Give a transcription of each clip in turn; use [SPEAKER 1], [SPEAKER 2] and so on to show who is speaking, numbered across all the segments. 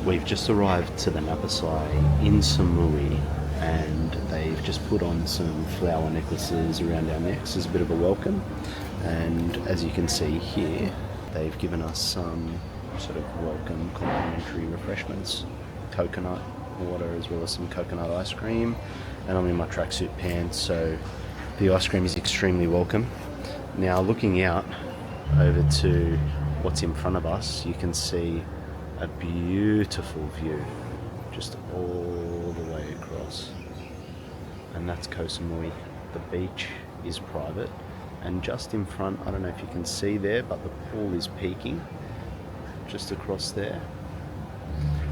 [SPEAKER 1] We've just arrived to the Napasai in Samui, and they've just put on some flower necklaces around our necks as a bit of a welcome. And as you can see here, they've given us some sort of welcome complimentary refreshments, coconut water as well as some coconut ice cream. And I'm in my tracksuit pants, so the ice cream is extremely welcome. Now looking out over to what's in front of us, you can see a beautiful view just all the way across, and that's Koh Samui. The beach is private, and just in front, I don't know if you can see there, but the pool is peaking just across there.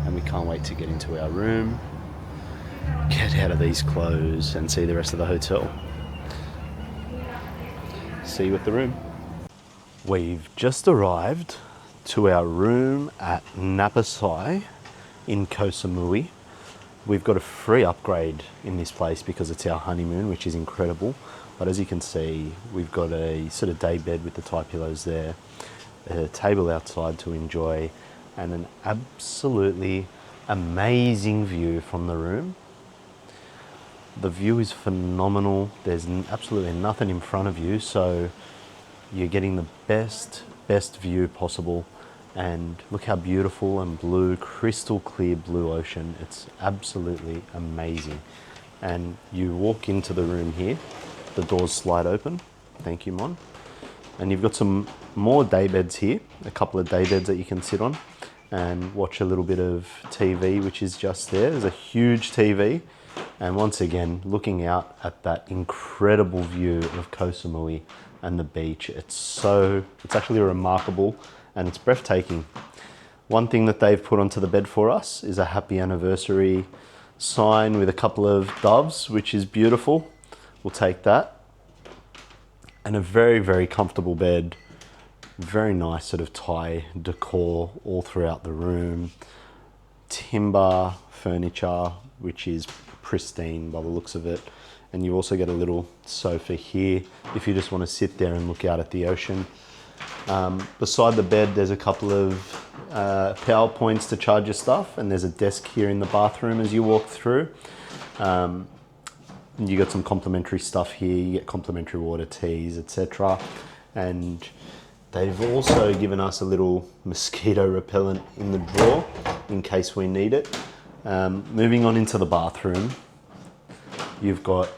[SPEAKER 1] And we can't wait to get into our room, get out of these clothes and see the rest of the hotel. See you at the room. We've just arrived to our room at Napasai in Koh Samui. We've got a free upgrade in this place because it's our honeymoon, which is incredible. But as you can see, we've got a sort of day bed with the tie pillows there, a table outside to enjoy, and an absolutely amazing view from the room. The view is phenomenal. There's absolutely nothing in front of you, so you're getting the best view possible. And look how beautiful and blue, crystal clear blue ocean. It's absolutely amazing. And you walk into the room here, the doors slide open. Thank you, Mon. And you've got some more day beds here, a couple of day beds that you can sit on and watch a little bit of TV, which is just there. There's a huge TV. And once again, looking out at that incredible view of Koh Samui and the beach. It's actually remarkable and it's breathtaking. One thing that they've put onto the bed for us is a happy anniversary sign with a couple of doves, which is beautiful. We'll take that. And a very comfortable bed. Very nice sort of Thai decor all throughout the room. Timber furniture, which is pristine by the looks of it. And you also get a little sofa here if you just want to sit there and look out at the ocean. Beside the bed, there's a couple of power points to charge your stuff, and there's a desk here in the bathroom as you walk through. You got some complimentary stuff here. You get complimentary water, teas, etc. And they've also given us a little mosquito repellent in the drawer in case we need it. Moving on into the bathroom, you've got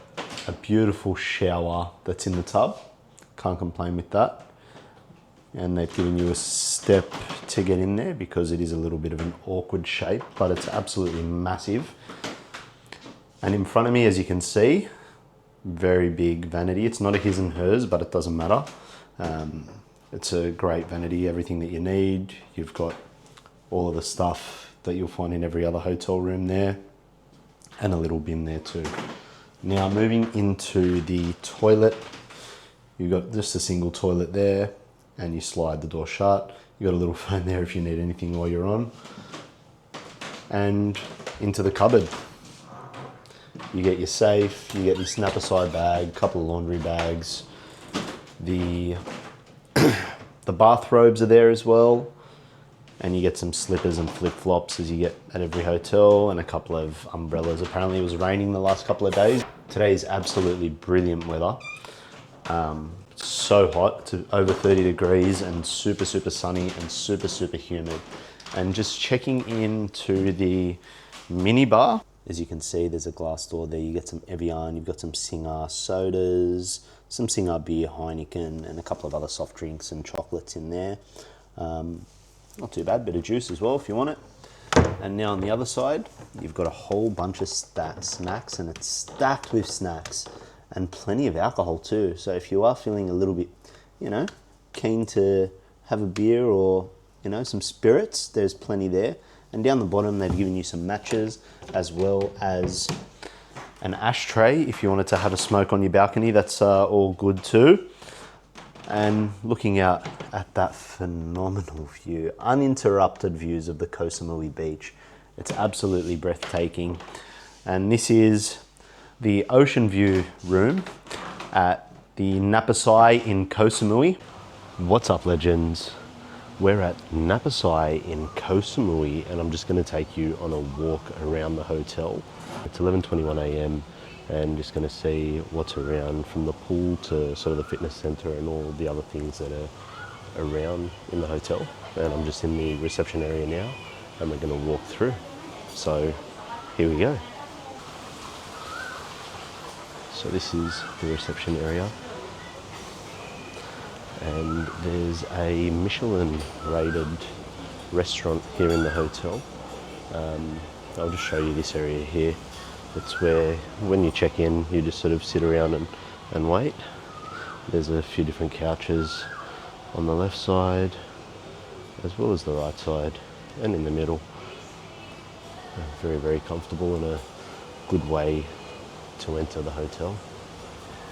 [SPEAKER 1] a beautiful shower that's in the tub. Can't complain with that. And they've given you a step to get in there because it is a little bit of an awkward shape, but it's absolutely massive. And in front of me, as you can see, very big vanity. It's not a his and hers, but it doesn't matter. It's a great vanity, everything that you need. You've got all of the stuff that you'll find in every other hotel room there, and a little bin there too. Now moving into the toilet, you've got just a single toilet there, and you slide the door shut. You've got a little phone there if you need anything while you're on. And into the cupboard. You get your safe, you get your Napasai bag, a couple of laundry bags. The bathrobes are there as well. And you get some slippers and flip-flops as you get at every hotel, and a couple of umbrellas. Apparently it was raining the last couple of days. Today is absolutely brilliant weather. So hot, it's over 30 degrees and super sunny and super humid. And just checking into the mini bar, as you can see, there's a glass door there. You get some Evian, you've got some Singer sodas, some Singer beer, Heineken, and a couple of other soft drinks and chocolates in there. Not too bad, bit of juice as well if you want it. And now on the other side, you've got a whole bunch of snacks, and it's stacked with snacks. And plenty of alcohol too. So if you are feeling a little bit, keen to have a beer or, some spirits, there's plenty there. And down the bottom, they've given you some matches as well as an ashtray if you wanted to have a smoke on your balcony. That's all good too. And looking out at that phenomenal view, uninterrupted views of the Koh Samui beach. It's absolutely breathtaking. And this is the ocean view room at the Napasai in Koh Samui. What's up, legends? We're at Napasai in Koh Samui, and I'm just going to take you on a walk around the hotel. It's 11:21 a.m. and just going to see what's around, from the pool to sort of the fitness centre and all the other things that are around in the hotel. And I'm just in the reception area now, and we're going to walk through. So here we go. So this is the reception area, and there's a Michelin rated restaurant here in the hotel. I'll just show you this area here. It's where, when you check in, you just sort of sit around and wait. There's a few different couches on the left side, as well as the right side, and in the middle. Very, very comfortable and a good way to enter the hotel.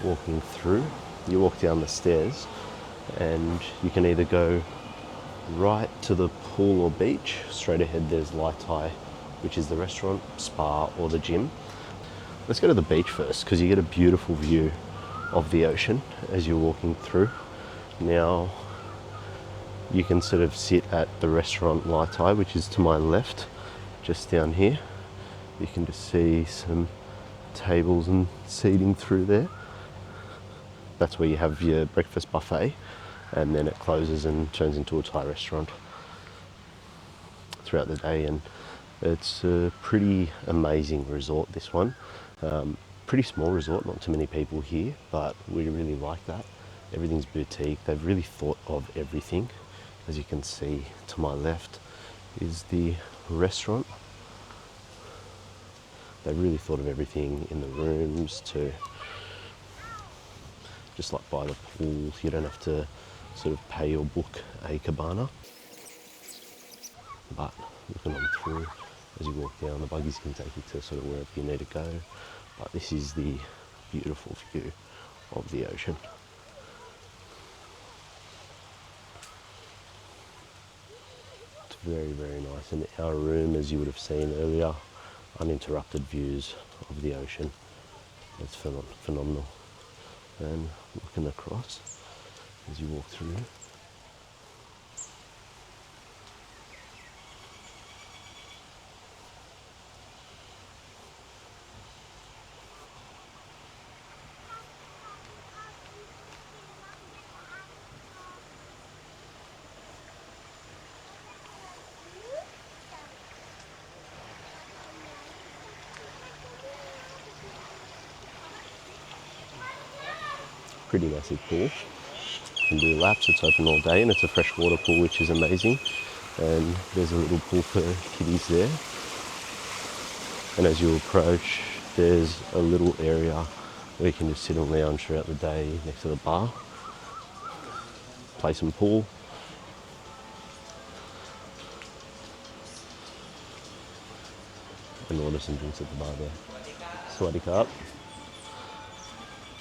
[SPEAKER 1] Walking through, you walk down the stairs, and you can either go right to the pool or beach. Straight ahead there's Lai Tai, which is the restaurant, spa, or the gym. Let's go to the beach first, because you get a beautiful view of the ocean as you're walking through. Now you can sort of sit at the restaurant Lai Tai, which is to my left, just down here. You can just see some tables and seating through there. That's where you have your breakfast buffet, and then it closes and turns into a Thai restaurant throughout the day. And it's a pretty amazing resort, this one. Pretty small resort, not too many people here, but we really like that. Everything's boutique. They've really thought of everything. As you can see to my left is the restaurant. They've really thought of everything in the rooms too. Just like by the pool, you don't have to sort of pay or book a cabana. But looking on through, as you walk down, the buggies can take you to sort of wherever you need to go. But this is the beautiful view of the ocean. It's very, very nice. And our room, as you would have seen earlier, uninterrupted views of the ocean. It's phenomenal. And looking across as you walk through, pretty massive pool. You can do laps, it's open all day, and it's a freshwater pool, which is amazing. And there's a little pool for kiddies there. And as you approach, there's a little area where you can just sit and lounge throughout the day next to the bar, play some pool. And order some drinks at the bar there. Sawadee Cup.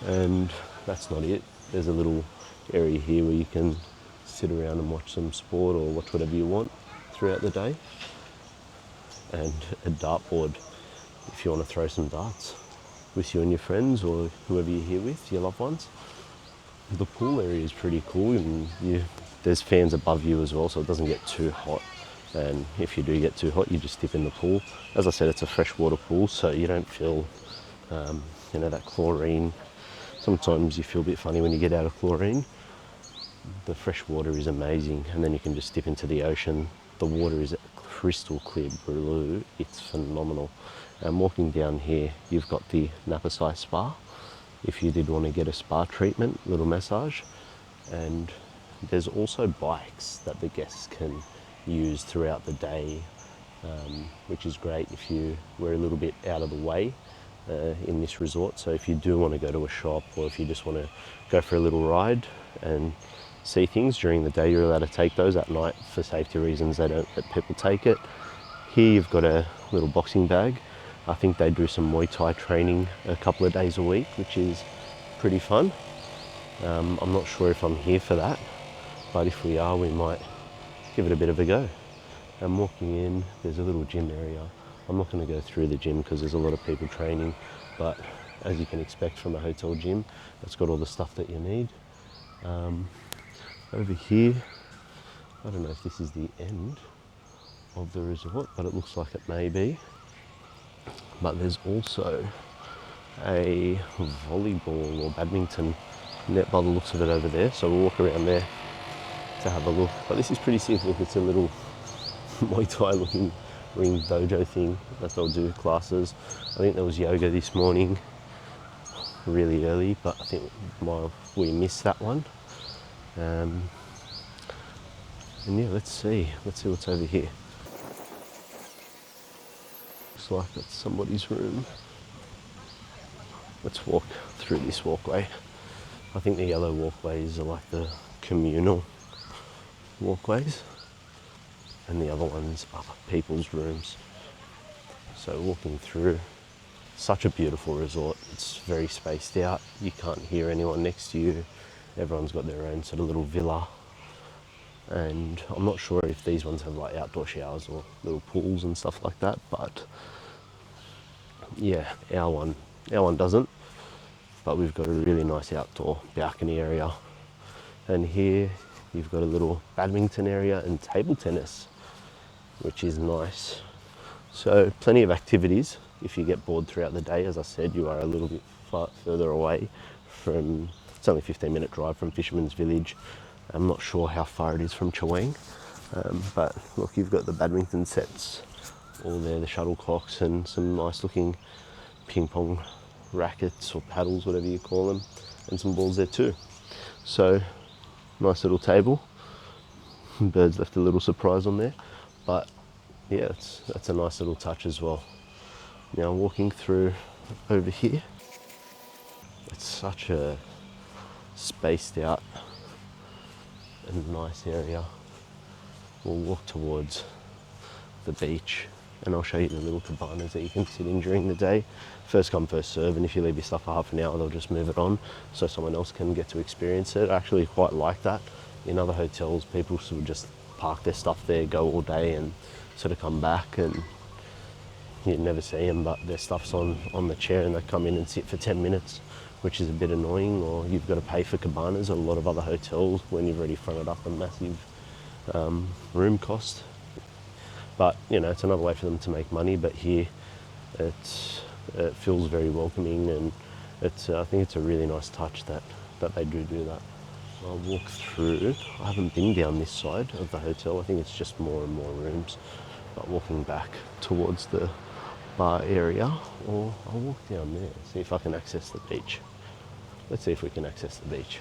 [SPEAKER 1] And that's not it. There's a little area here where you can sit around and watch some sport or watch whatever you want throughout the day. And a dartboard if you want to throw some darts with you and your friends or whoever you're here with, your loved ones. The pool area is pretty cool, and there's fans above you as well, so it doesn't get too hot. And if you do get too hot, you just dip in the pool. As I said, it's a freshwater pool, so you don't feel that chlorine. Sometimes you feel a bit funny when you get out of chlorine. The fresh water is amazing, and then you can just dip into the ocean. The water is crystal clear blue. It's phenomenal. And walking down here, you've got the Napasai Spa. If you did want to get a spa treatment, little massage. And there's also bikes that the guests can use throughout the day, which is great if you were a little bit out of the way in this resort. So if you do want to go to a shop, or if you just want to go for a little ride and see things during the day, you're allowed to take those. At night, for safety reasons, they don't let people take it. Here you've got a little boxing bag. I think they do some Muay Thai training a couple of days a week, which is pretty fun. I'm not sure if I'm here for that, but if we are, we might give it a bit of a go. And walking in, there's a little gym area. I'm not going to go through the gym because there's a lot of people training, but as you can expect from a hotel gym, it's got all the stuff that you need. Over here, I don't know if this is the end of the resort, but it looks like it may be. But there's also a volleyball or badminton net by the looks of it over there, so we'll walk around there to have a look. But this is pretty simple. It's a little Muay Thai looking ring dojo thing that they'll do classes. I think there was yoga this morning really early, but I think we missed that one. And yeah, let's see what's over here. Looks like that's somebody's room. Let's walk through this walkway. I think the yellow walkways are like the communal walkways, and the other ones are people's rooms. So walking through, such a beautiful resort. It's very spaced out. You can't hear anyone next to you. Everyone's got their own sort of little villa. And I'm not sure if these ones have like outdoor showers or little pools and stuff like that, but yeah, our one doesn't. But we've got a really nice outdoor balcony area. And here you've got a little badminton area and table tennis, which is nice. So plenty of activities. If you get bored throughout the day, as I said, you are a little bit further away from, it's only a 15-minute drive from Fisherman's Village. I'm not sure how far it is from Chaweng, but look, you've got the badminton sets all there, the shuttlecocks, and some nice looking ping pong rackets or paddles, whatever you call them, and some balls there too. So nice little table. Birds left a little surprise on there, but yeah, that's a nice little touch as well. Now walking through over here, it's such a spaced out and nice area. We'll walk towards the beach and I'll show you the little cabanas that you can sit in during the day. First come, first serve, and if you leave your stuff for half an hour, they'll just move it on so someone else can get to experience it. I actually quite like that. In other hotels, people sort of just park their stuff there, go all day and sort of come back, and you never see them, but their stuff's on the chair and they come in and sit for 10 minutes, which is a bit annoying. Or you've got to pay for cabanas at a lot of other hotels when you've already fronted up a massive room cost. But you know, it's another way for them to make money. But here it feels very welcoming, and I think it's a really nice touch that they do that. I'll walk through. I haven't been down this side of the hotel. I think it's just more and more rooms. But walking back towards the bar area, or I'll walk down there, see if I can access the beach. Let's see if we can access the beach.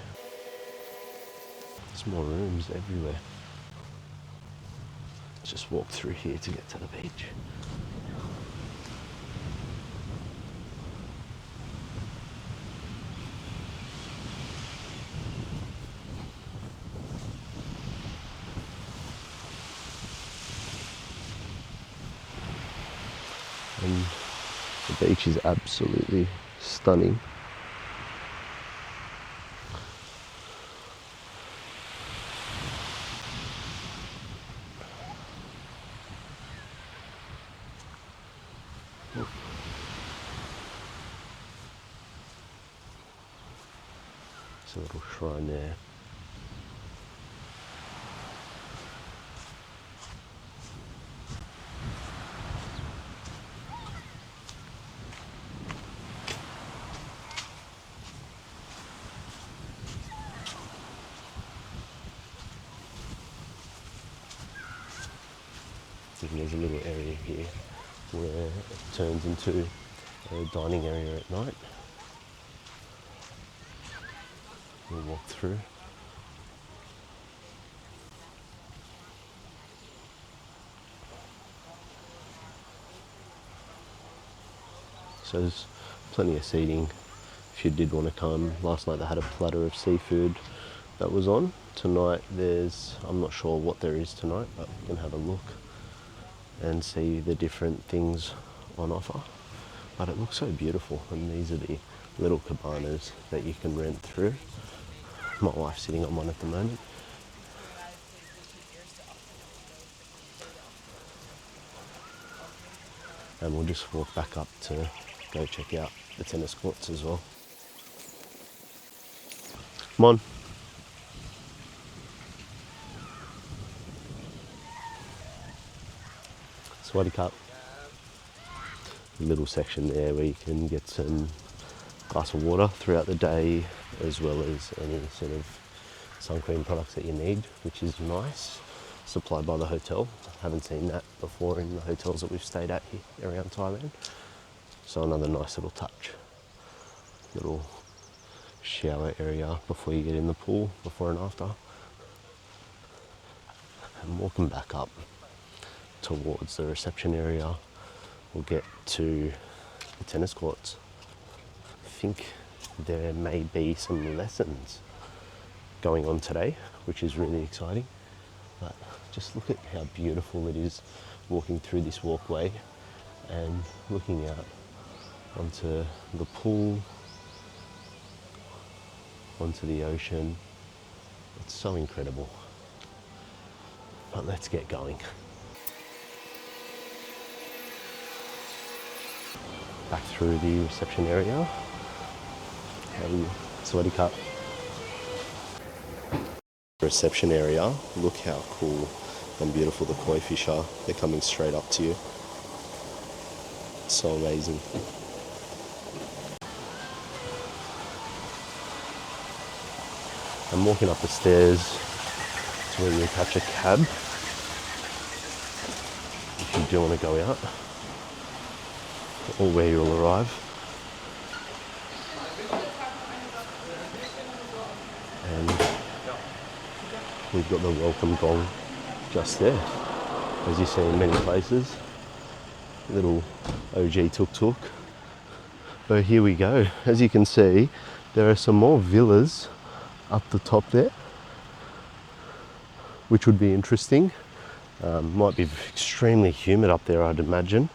[SPEAKER 1] There's more rooms everywhere. Let's just walk through here to get to the beach. And the beach is absolutely stunning. There's a little shrine there. And there's a little area here where it turns into a dining area at night. We'll walk through. So there's plenty of seating if you did want to come. Last night they had a platter of seafood that was on. Tonight I'm not sure what there is tonight, but we can have a look and see the different things on offer. But it looks so beautiful, and these are the little cabanas that you can rent through. My wife's sitting on one at the moment. And we'll just walk back up to go check out the tennis courts as well. Come on.
[SPEAKER 2] Sweaty cup. Little section there where you can get some glass of water throughout the day, as well as any sort of sun cream products that you need, which is nice. Supplied by the hotel. Haven't seen that before in the hotels that we've stayed at here around Thailand. So another nice little touch. Little shower area before you get in the pool, before and after. And walking back up towards the reception area, we'll get to the tennis courts. I think there may be some lessons going on today, which is really exciting. But just look at how beautiful it is walking through this walkway and looking out onto the pool, onto the ocean. It's so incredible. But let's get going. Back through the reception area. Sweaty cup. Reception area. Look how cool and beautiful the koi fish are. They're coming straight up to you. So amazing. I'm walking up the stairs to where you catch a cab if you do want to go out, or where you'll arrive. And we've got the welcome gong just there, as you see in many places. Little OG tuk-tuk. But here we go. As you can see, there are some more villas up the top there, which would be interesting. Might be extremely humid up there, I'd imagine.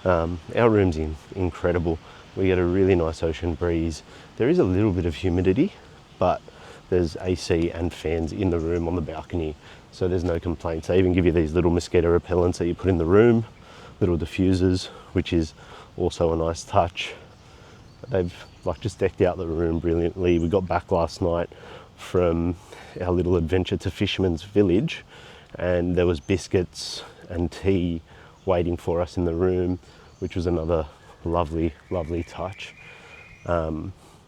[SPEAKER 2] Our room's incredible. We get a really nice ocean breeze. There is a little bit of humidity, but there's AC and fans in the room on the balcony, so there's no complaints. They even give you these little mosquito repellents that you put in the room, little diffusers, which is also a nice touch. They've just decked out the room brilliantly. We got back last night from our little adventure to Fisherman's Village, and there was biscuits and tea waiting for us in the room, which was another lovely, lovely touch.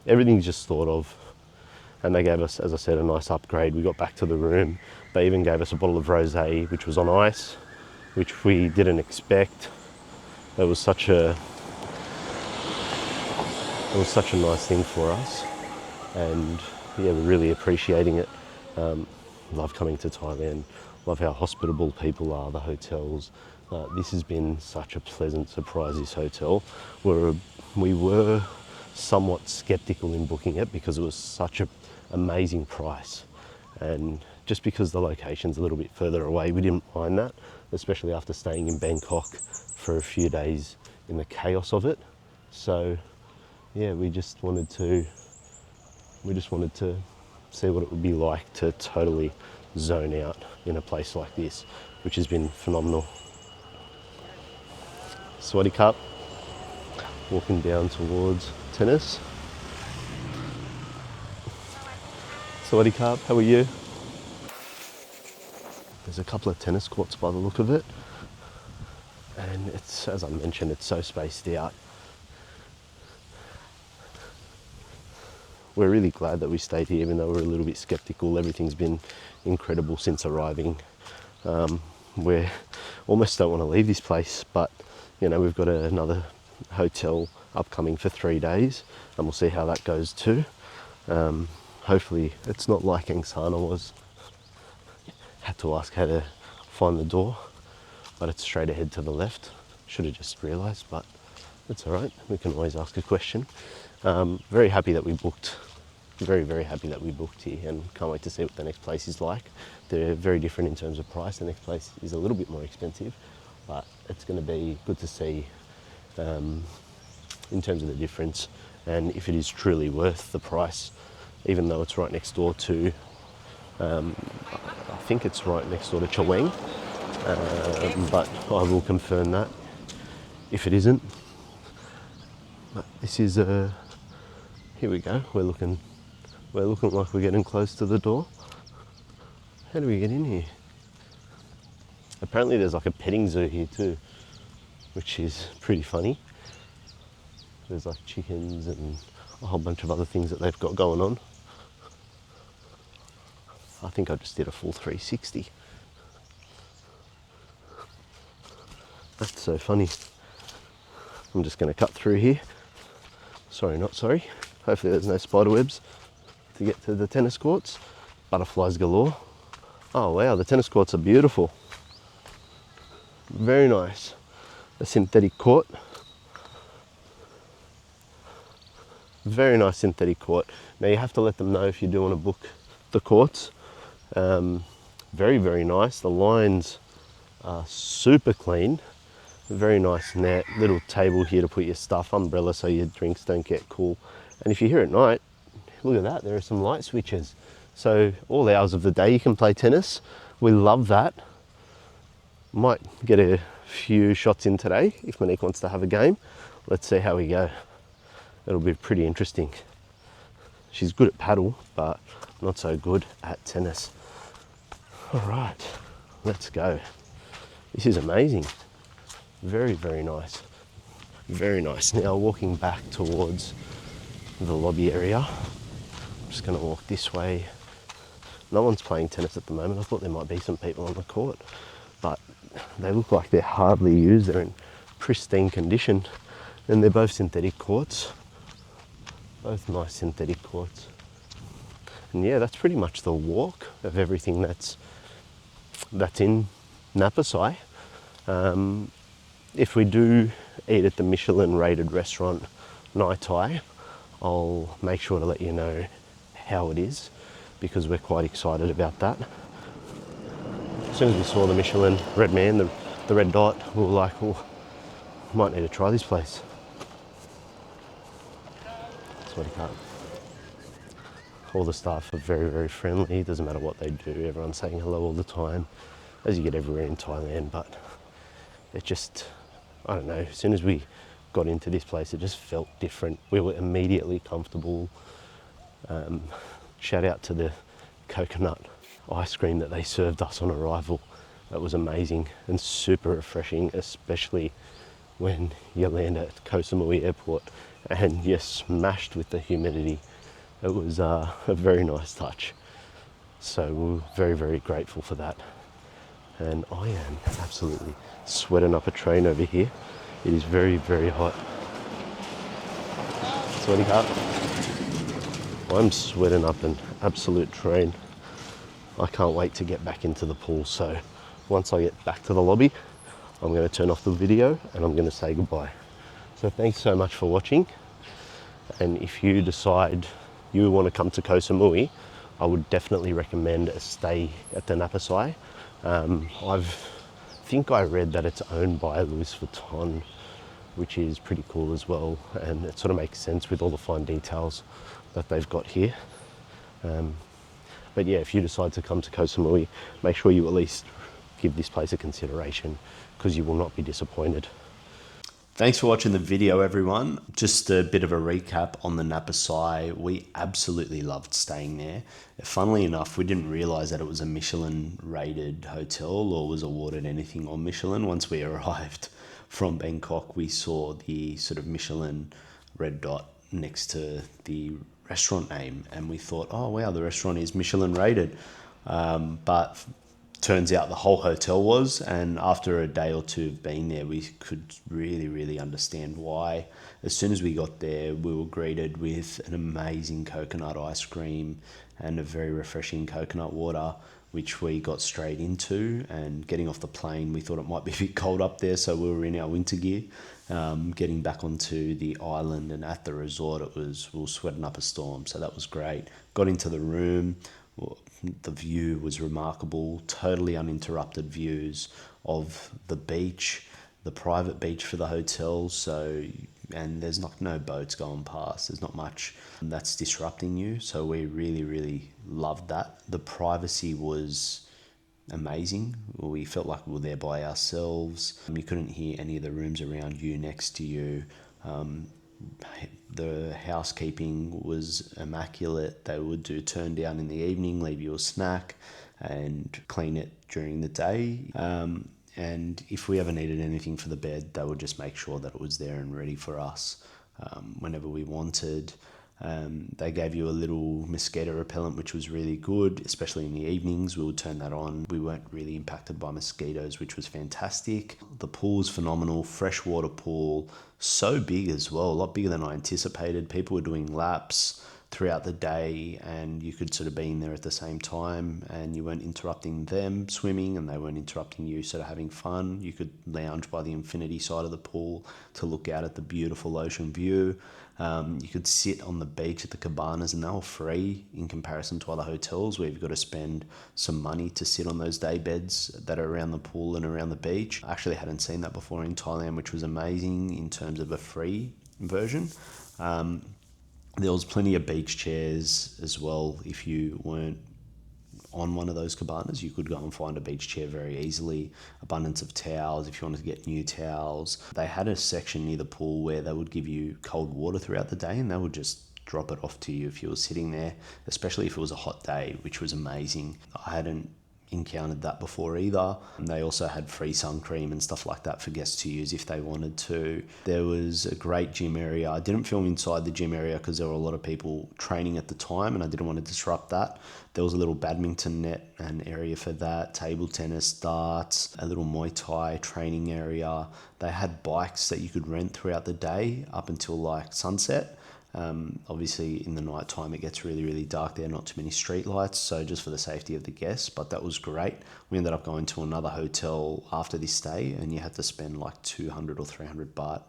[SPEAKER 2] Everything's just thought of, and they gave us, as I said, a nice upgrade. We got back to the room. They even gave us a bottle of rosé, which was on ice, which we didn't expect. It was such a nice thing for us, and yeah, we're really appreciating it. Love coming to Thailand. Love how hospitable people are, the hotels. This has been such a pleasant surprise, this hotel. We were somewhat skeptical in booking it because it was such an amazing price. And just because the location's a little bit further away, we didn't mind that, especially after staying in Bangkok for a few days in the chaos of it. So yeah, we just wanted to see what it would be like to totally zone out in a place like this, which has been phenomenal. Sweaty cup, walking down towards tennis. Sweaty cup, how are you? There's a couple of tennis courts by the look of it, and it's, as I mentioned, it's so spaced out. We're really glad that we stayed here, even though we're a little bit skeptical. Everything's been incredible since arriving. We almost don't want to leave this place, but you know, we've got another hotel upcoming for 3 days, and we'll see how that goes too. Hopefully it's not like Angsana was. Had to ask how to find the door, but it's straight ahead to the left. Should have just realised, but it's all right. We can always ask a question. Very happy that we booked. Very, very happy that we booked here, and can't wait to see what the next place is like. They're very different in terms of price. The next place is a little bit more expensive, but it's going to be good to see in terms of the difference, and if it is truly worth the price, even though it's right next door to, I think it's right next door to Chaweng, but I will confirm that if it isn't. But this is here we go. We're looking like we're getting close to the door. How do we get in here? Apparently there's like a petting zoo here too. which is pretty funny. There's like chickens and a whole bunch of other things that they've got going on. I think I just did a full 360. That's so funny. I'm just going to cut through here. Sorry, not sorry. Hopefully there's no spider webs to get to the tennis courts. Butterflies galore. Oh wow, the tennis courts are beautiful. Very nice. A synthetic court. Very nice synthetic court. Now you have to let them know if you do want to book the courts. Very, very nice. The lines are super clean. Very nice net. Little table here to put your stuff. Umbrella so your drinks don't get cool. And if you're here at night, look at that. There are some light switches. So all hours of the day you can play tennis. We love that. Might get a few shots in today if Monique wants to have a game. Let's see how we go. It'll be pretty interesting. She's good at paddle, but not so good at tennis. All right, let's go. This is amazing. Very, very nice. Very nice. Now walking back towards the lobby area. I'm just gonna walk this way. No one's playing tennis at the moment. I thought there might be some people on the court, but they look like they're hardly used. They're in pristine condition, and they're both synthetic courts. Both nice synthetic courts. And yeah, that's pretty much the walk of everything that's in Napasai. If we do eat at the Michelin rated restaurant Nai Tai, I'll make sure to let you know how it is, because we're quite excited about that. As soon as we saw the Michelin red man, the red dot, we were like, oh, might need to try this place. That's what he can't. All the staff are very, very friendly. It doesn't matter what they do. Everyone's saying hello all the time, as you get everywhere in Thailand. But it just, I don't know, as soon as we got into this place, it just felt different. We were immediately comfortable. Shout out to the coconut ice cream that they served us on arrival. That was amazing and super refreshing, especially when you land at Koh Samui airport and you're smashed with the humidity. It was a very nice touch. So we're very, very grateful for that. And I am absolutely sweating up a train over here. It is very, very hot. Sweaty car. I'm sweating up an absolute train. I can't wait to get back into the pool. So once I get back to the lobby, I'm going to turn off the video and I'm going to say goodbye. So thanks so much for watching. And if you decide you want to come to Koh Samui, I would definitely recommend a stay at the Napasai. I think I read that it's owned by Louis Vuitton, which is pretty cool as well, and it sort of makes sense with all the fine details that they've got here. But yeah, if you decide to come to Koh Samui, make sure you at least give this place a consideration, because you will not be disappointed.
[SPEAKER 1] Thanks for watching the video, everyone. Just a bit of a recap on the Napasai. We absolutely loved staying there. Funnily enough, we didn't realize that it was a Michelin rated hotel or was awarded anything on Michelin. Once we arrived from Bangkok, we saw the sort of Michelin red dot next to the restaurant name, and we thought, oh wow, the restaurant is Michelin rated. But turns out the whole hotel was, and after a day or two of being there, we could really understand why. As soon as we got there, we were greeted with an amazing coconut ice cream and a very refreshing coconut water, which we got straight into. And getting off the plane, we thought it might be a bit cold up there, so we were in our winter gear. Getting back onto the island and at the resort, we were sweating up a storm, so that was great. Got into the room. The view was remarkable, totally uninterrupted views of the beach, the private beach for the hotel. So, and there's no boats going past. There's not much that's disrupting you. So we really loved that. The privacy was amazing. We felt like we were there by ourselves. You couldn't hear any of the rooms around you, next to you. The housekeeping was immaculate. They would do turn down in the evening, leave you a snack, and clean it during the day. And if we ever needed anything for the bed, they would just make sure that it was there and ready for us whenever we wanted. They gave you a little mosquito repellent, which was really good, especially in the evenings. We would turn that on. We weren't really impacted by mosquitoes, which was fantastic. The pool was phenomenal, freshwater pool, so big as well, a lot bigger than I anticipated. People were doing laps throughout the day, and you could sort of be in there at the same time, and you weren't interrupting them swimming and they weren't interrupting you sort of having fun. You could lounge by the infinity side of the pool to look out at the beautiful ocean view. You could sit on the beach at the cabanas, and they were free in comparison to other hotels where you've got to spend some money to sit on those day beds that are around the pool and around the beach. I actually hadn't seen that before in Thailand, which was amazing in terms of a free version. There was plenty of beach chairs as well. If you weren't on one of those cabanas, you could go and find a beach chair very easily. Abundance of towels if you wanted to get new towels. They had a section near the pool where they would give you cold water throughout the day, and they would just drop it off to you if you were sitting there, especially if it was a hot day, which was amazing. I hadn't encountered that before either. And they also had free sun cream and stuff like that for guests to use if they wanted to. There was a great gym area. I didn't film inside the gym area because there were a lot of people training at the time and I didn't want to disrupt that. There was a little badminton net and area for that, table tennis, darts, a little Muay Thai training area. They had bikes that you could rent throughout the day up until like sunset. Obviously in the night time it gets really, really dark there, not too many street lights, so just for the safety of the guests, but that was great. We ended up going to another hotel after this stay and you had to spend like 200 or 300 baht,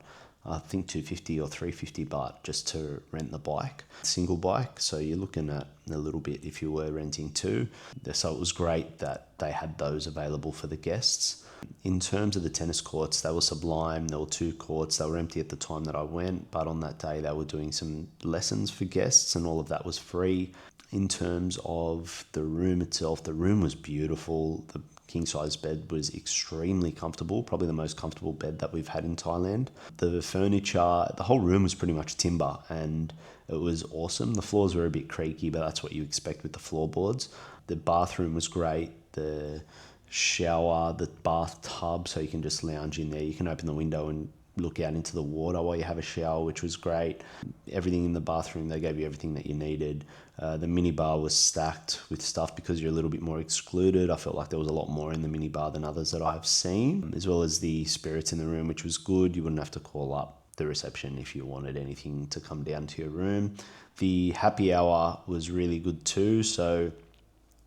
[SPEAKER 1] I think 250 or 350 baht just to rent the bike, single bike, so you're looking at a little bit if you were renting two. So it was great that they had those available for the guests. In terms of the tennis courts, they were sublime. There were 2 courts. They were empty at the time that I went, but on that day they were doing some lessons for guests and all of that was free. In terms of the room itself, the room was beautiful. The king size bed was extremely comfortable, probably the most comfortable bed that we've had in Thailand. The furniture, the whole room was pretty much timber and it was awesome. The floors were a bit creaky, but that's what you expect with the floorboards. The bathroom was great. The shower, the bathtub, so you can just lounge in there. You can open the window and look out into the water while you have a shower, which was great. Everything in the bathroom, they gave you everything that you needed. The minibar was stacked with stuff because you're a little bit more excluded. I felt like there was a lot more in the minibar than others that I've seen, as well as the spirits in the room, which was good. You wouldn't have to call up the reception if you wanted anything to come down to your room. The happy hour was really good too, so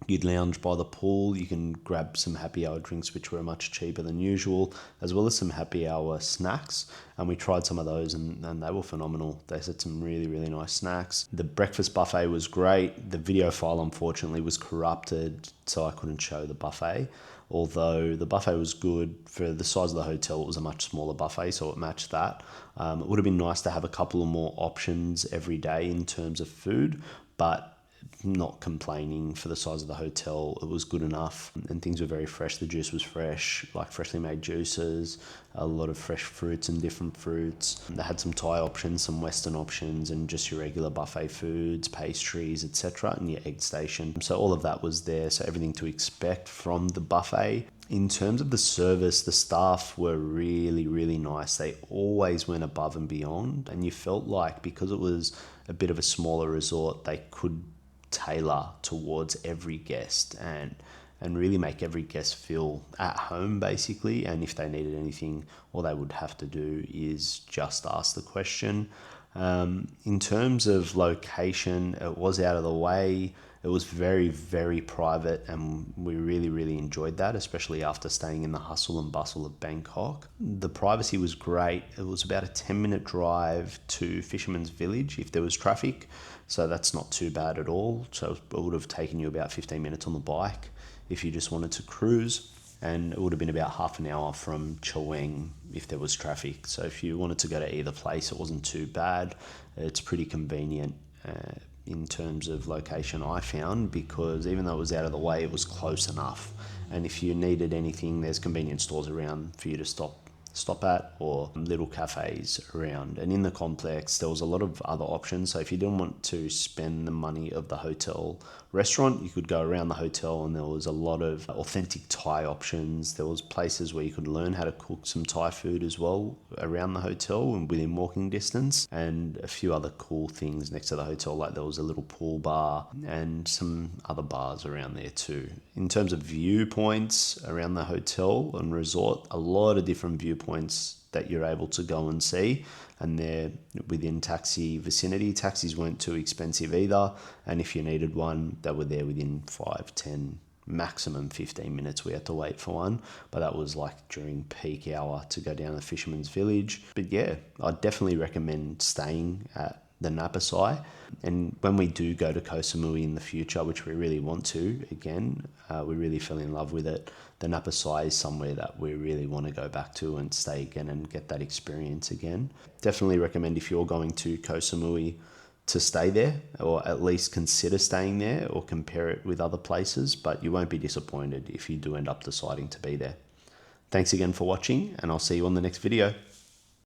[SPEAKER 1] you'd lounge by the pool, you can grab some happy hour drinks which were much cheaper than usual, as well as some happy hour snacks, and we tried some of those and they were phenomenal. They had some really, really nice snacks. The breakfast buffet was great. The video file unfortunately was corrupted, so I couldn't show the buffet, although the buffet was good. For the size of the hotel, it was a much smaller buffet, so it matched that. It would have been nice to have a couple of more options every day in terms of food, but not complaining. For the size of the hotel, it was good enough and things were very fresh. The juice was fresh, like freshly made juices, a lot of fresh fruits and different fruits. They had some Thai options, some Western options, and just your regular buffet foods, pastries, etc., and your egg station. So all of that was there, so everything to expect from the buffet. In terms of the service, the staff were really, really nice. They always went above and beyond, and you felt like because it was a bit of a smaller resort, they could tailor towards every guest and really make every guest feel at home basically. And if they needed anything, all they would have to do is just ask the question. In terms of location, it was out of the way. It was very, very private and we really, really enjoyed that, especially after staying in the hustle and bustle of Bangkok. The privacy was great. It was about a 10-minute drive to Fisherman's Village if there was traffic, so that's not too bad at all. So it would have taken you about 15 minutes on the bike if you just wanted to cruise, and it would have been about half an hour from Chaweng if there was traffic. So if you wanted to go to either place, it wasn't too bad. It's pretty convenient in terms of location, I found, because even though it was out of the way, it was close enough. And if you needed anything, there's convenience stores around for you to stop stop at, or little cafes around. And in the complex, there was a lot of other options. So if you didn't want to spend the money of the hotel restaurant, you could go around the hotel, and there was a lot of authentic Thai options. There was places where you could learn how to cook some Thai food as well around the hotel and within walking distance, and a few other cool things next to the hotel, like there was a little pool bar and some other bars around there too. In terms of viewpoints around the hotel and resort, a lot of different viewpoints that you're able to go and see, and they're within taxi vicinity. Taxis weren't too expensive either, and if you needed one, they were there within 5, 10, maximum 15 minutes. We had to wait for one, but that was like during peak hour to go down to the Fisherman's Village. But yeah, I'd definitely recommend staying at the Napasai. And when we do go to Koh Samui in the future, which we really want to, again, we really fell in love with it. The Napasai is somewhere that we really want to go back to and stay again and get that experience again. Definitely recommend, if you're going to Koh Samui, to stay there, or at least consider staying there, or compare it with other places, but you won't be disappointed if you do end up deciding to be there. Thanks again for watching, and I'll see you on the next video.